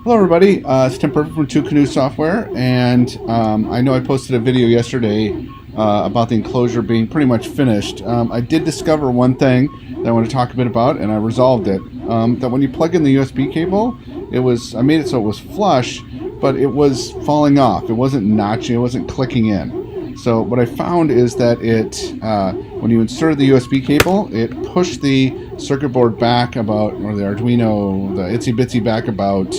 Hello everybody, it's Tim Perfect from Two Canoe Software, and I know I posted a video yesterday about the enclosure being pretty much finished. I did discover one thing that I want to talk a bit about, and I resolved it. That when you plug in the USB cable, I made it so it was flush, but it was falling off. It wasn't notching, it wasn't clicking in. So what I found is that when you inserted the USB cable, it pushed the circuit board back about, or the Arduino, the ItsyBitsy back about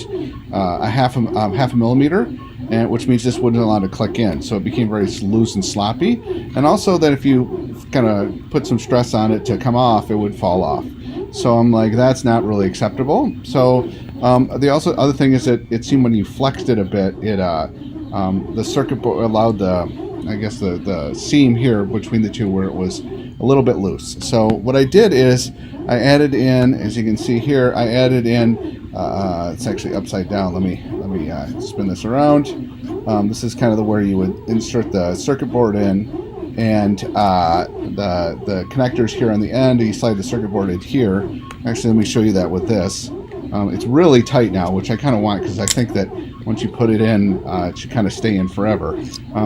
half a millimeter, and which means this wouldn't allow it to click in. So it became very loose and sloppy. And also that if you kind of put some stress on it to come off, it would fall off. So I'm like, that's not really acceptable. So the other thing is that it seemed when you flexed it a bit, the circuit board allowed the seam here between the two where it was a little bit loose. So what I did is I added in, as you can see here, it's actually upside down. Let me spin this around. This is kind of where you would insert the circuit board in, and the connectors here on the end. You slide the circuit board in here. Actually, let me show you that with this. It's really tight now, which I kind of want because I think that once you put it in, it should kind of stay in forever.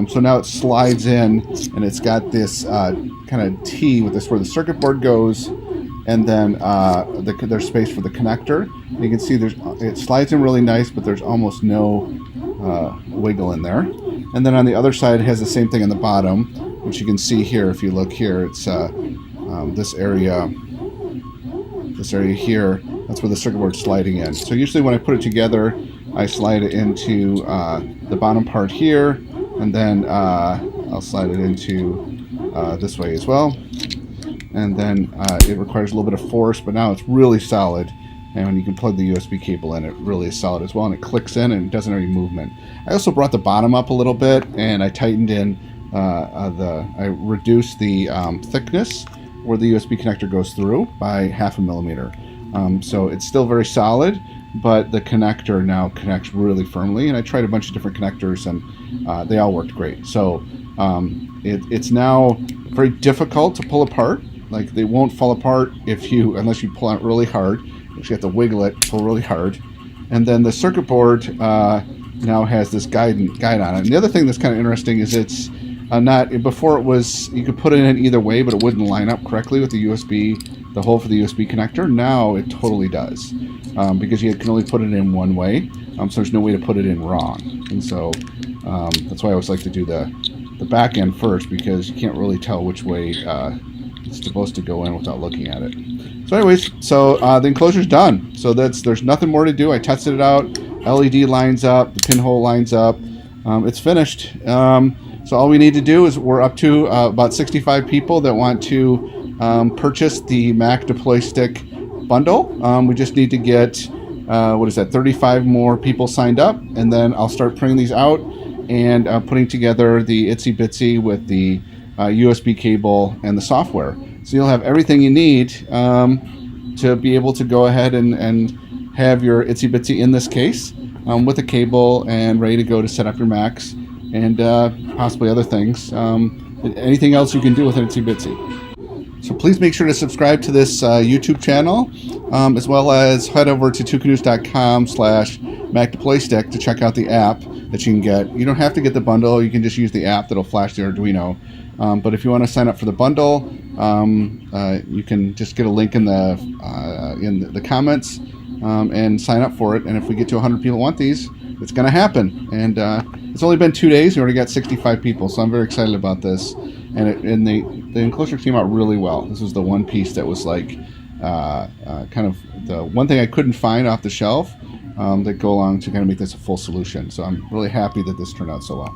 So now it slides in, and it's got this kind of T with this where the circuit board goes, and then there's space for the connector. You can see it slides in really nice, but there's almost no wiggle in there. And then on the other side, it has the same thing on the bottom, which you can see here. If you look here, it's this area here. That's where the circuit board's sliding in. So usually when I put it together, I slide it into the bottom part here, and then I'll slide it into this way as well. And then it requires a little bit of force, but now it's really solid. And when you can plug the USB cable in, it really is solid as well, and it clicks in and it doesn't have any movement. I also brought the bottom up a little bit, and I tightened in I reduced the thickness where the USB connector goes through by half a millimeter. So it's still very solid, but the connector now connects really firmly. And I tried a bunch of different connectors, and they all worked great. So it's now very difficult to pull apart. Like, they won't fall apart unless you pull out really hard. You have to wiggle it, pull really hard. And then the circuit board now has this guide on it. And the other thing that's kind of interesting is it's before it was, you could put it in either way, but it wouldn't line up correctly with the hole for the USB connector. Now it totally does, because you can only put it in one way, so there's no way to put it in wrong. And so that's why I always like to do the back end first, because you can't really tell which way it's supposed to go in without looking at it. So anyways, the enclosure's done. So there's nothing more to do. I tested it out. LED lines up, the pinhole lines up. It's finished. So all we need to do is we're up to about 65 people that want to purchase the MacDeployStick Bundle. We just need to get 35 more people signed up, and then I'll start printing these out and putting together the ItsyBitsy with the USB cable and the software. So you'll have everything you need to be able to go ahead and have your ItsyBitsy in this case with a cable and ready to go to set up your Macs and possibly other things. Anything else you can do with an ItsyBitsy. So please make sure to subscribe to this YouTube channel, as well as head over to twocanoes.com/MacDeployStick to check out the app that you can get. You don't have to get the bundle. You can just use the app that'll flash the Arduino. But if you want to sign up for the bundle, you can just get a link in the comments and sign up for it. And if we get to 100 people who want these, it's going to happen. And it's only been 2 days. We already got 65 people, so I'm very excited about this. And the enclosure came out really well. This was the one piece that was like kind of the one thing I couldn't find off the shelf that go along to kind of make this a full solution. So I'm really happy that this turned out so well.